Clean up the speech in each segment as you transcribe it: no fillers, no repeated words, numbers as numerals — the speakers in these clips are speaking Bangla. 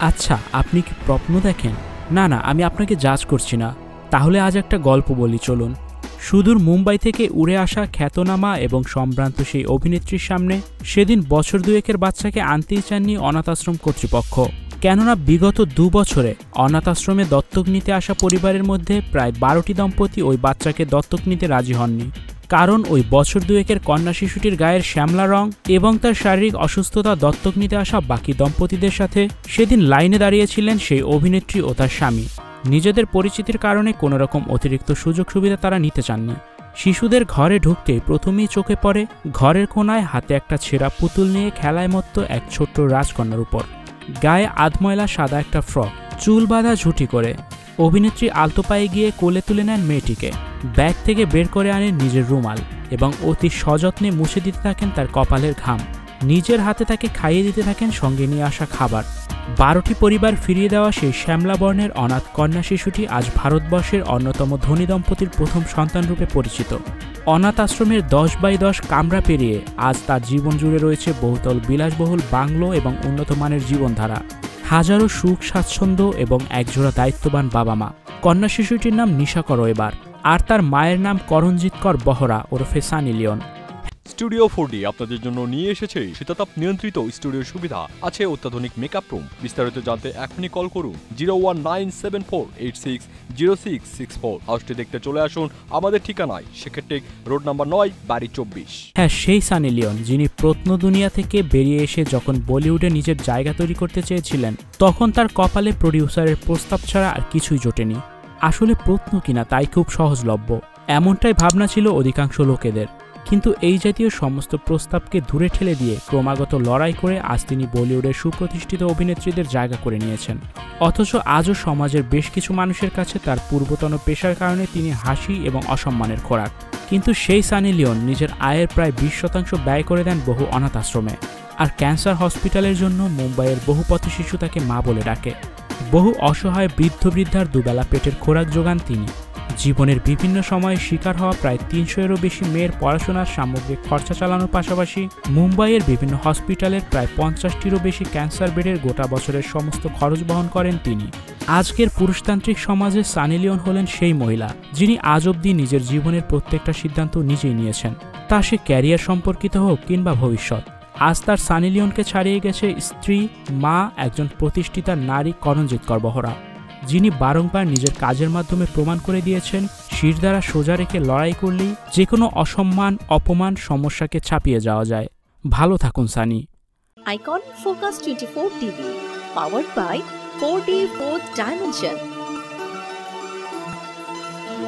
আচ্ছা, আপনি কি স্বপ্ন দেখেন? না, না, আমি আপনাকে জাজ করছি না। তাহলে আজ একটা গল্প বলি চলুন। সুদূর মুম্বাই থেকে উড়ে আসা খ্যাতনামা এবং সম্ভ্রান্ত সেই অভিনেত্রীর সামনে সেদিন বছর দুয়েকের বাচ্চাকে আনতেই চাননি অনাথ আশ্রম কর্তৃপক্ষ। কেননা বিগত ২ বছরে অনাথ আশ্রমে দত্তক নিতে আসা পরিবারের মধ্যে প্রায় ১২টি দম্পতি ওই বাচ্চাকে দত্তক নিতে রাজি হননি। কারণ ওই বছর দুয়েকের কন্যা শিশুটির গায়ের শ্যামলা রং এবং তার শারীরিক অসুস্থতা দত্তক নিতে আসা বাকি দম্পতিদের সাথে সেদিন লাইনে দাঁড়িয়েছিলেন সেই অভিনেত্রী ও তার স্বামী। নিজেদের পরিচিতির কারণে কোনোরকম অতিরিক্ত সুযোগ সুবিধা তারা নিতে চাননি। শিশুদের ঘরে ঢুকতেই প্রথমেই চোখে পড়ে ঘরের কোনায় হাতে একটা ছেঁড়া পুতুল নিয়ে খেলায় মত্ত এক ছোট্ট রাজকন্যার উপর। গায়ে আধময়লা সাদা একটা ফ্রক, চুল বাঁধা ঝুঁটি করে। অভিনেত্রী আলতো পায়ে গিয়ে কোলে তুলে নেন মেয়েটিকে, ব্যাগ থেকে বের করে আনেন নিজের রুমাল এবং অতি সযত্নে মুছে দিতে থাকেন তার কপালের ঘাম। নিজের হাতে তাকে খাইয়ে দিতে থাকেন সঙ্গে নিয়ে আসা খাবার। ১২টি পরিবার ফিরিয়ে দেওয়া সেই শ্যামলা বর্ণের অনাথ কন্যা শিশুটি আজ ভারতবর্ষের অন্যতম ধনী দম্পতির প্রথম সন্তানরূপে পরিচিত। অনাথ আশ্রমের ১০/১০ কামরা পেরিয়ে আজ তার জীবন জুড়ে রয়েছে বহুতল বিলাসবহুল বাংলো এবং উন্নত মানের জীবনধারা, হাজারো সুখ স্বাচ্ছন্দ্য এবং একজোড়া দায়িত্ববান বাবা মা। কন্যা শিশুটির নাম নিশা করওয়েবার আর তার মায়ের নাম করণজিৎ কর বহরা ওরফে সানি লিওন। স্টুডিও 4D আপনাদের জন্য নিয়ে এসেছে শীতাতাপ নিয়ন্ত্রিত স্টুডিও সুবিধা, আছে অত্যাধুনিক মেকআপ রুম। বিস্তারিত জানতে এখনই কল করুন 01974860664। হাউসটি দেখতে চলে আসুন আমাদের ঠিকানায় শেখেরটেক রোড নাম্বার ৯, বাড়ি ২৪। হ্যাঁ, সেই সানি লিওন যিনি প্রত্ন দুনিয়া থেকে বেরিয়ে এসে যখন বলিউডে নিজের জায়গা তৈরি করতে চেয়েছিলেন তখন তার কপালে প্রডিউসারের প্রস্তাব ছাড়া আর কিছুই জোটেনি। আসলে প্রত্ন কিনা তাই খুব সহজলভ্য, এমনটাই ভাবনা ছিল অধিকাংশ লোকেদের। কিন্তু এই জাতীয় সমস্ত প্রস্তাবকে দূরে ঠেলে দিয়ে ক্রমাগত লড়াই করে আজ তিনি বলিউডের সুপ্রতিষ্ঠিত অভিনেত্রীদের জায়গা করে নিয়েছেন। অথচ আজও সমাজের বেশ কিছু মানুষের কাছে তার পূর্বতন পেশার কারণে তিনি হাসি এবং অসম্মানের খোরাক। কিন্তু সেই সানি লিওন নিজের আয়ের প্রায় ২০% ব্যয় করে দেন বহু অনাথ আশ্রমে। আর ক্যান্সার হসপিটালের জন্য মুম্বাইয়ের বহু পথ শিশু তাকে মা বলে ডাকে। বহু অসহায় বৃদ্ধ বৃদ্ধার দুবেলা পেটের খোরাক যোগান তিনি। জীবনের বিভিন্ন সময়ে শিকার হওয়া প্রায় ৩০০-এরও বেশি মেয়ের পড়াশোনার সামগ্রিক খরচা চালানোর পাশাপাশি মুম্বাইয়ের বিভিন্ন হসপিটালের প্রায় ৫০টিরও বেশি ক্যান্সার বেডের গোটা বছরের সমস্ত খরচ বহন করেন তিনি। আজকের পুরুষতান্ত্রিক সমাজে সানি লিওন হলেন সেই মহিলা যিনি আজ অবধি নিজের জীবনের প্রত্যেকটা সিদ্ধান্ত নিজেই নিয়েছেন, তা সে ক্যারিয়ার সম্পর্কিত হোক কিংবা ভবিষ্যৎ। আজ তার সানি লিওনকে ছাড়িয়ে গেছে স্ত্রী, মা, একজন প্রতিষ্ঠিতা নারী করণজিৎ কর বহরা, যিনি বারংবার নিজের কাজের মাধ্যমে প্রমাণ করে দিয়েছেন শিরদাঁড়া সোজা রেখে লড়াই করলেই যে কোনো অসম্মান, অপমান, সমস্যাকে ছাপিয়ে যাওয়া যায়। ভালো থাকুন Sunny. Icon Focus 24 TV, powered by 4D Fourth Dimension।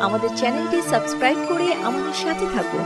আমাদের চ্যানেলটি সাবস্ক্রাইব করে আমাদের সাথে থাকুন।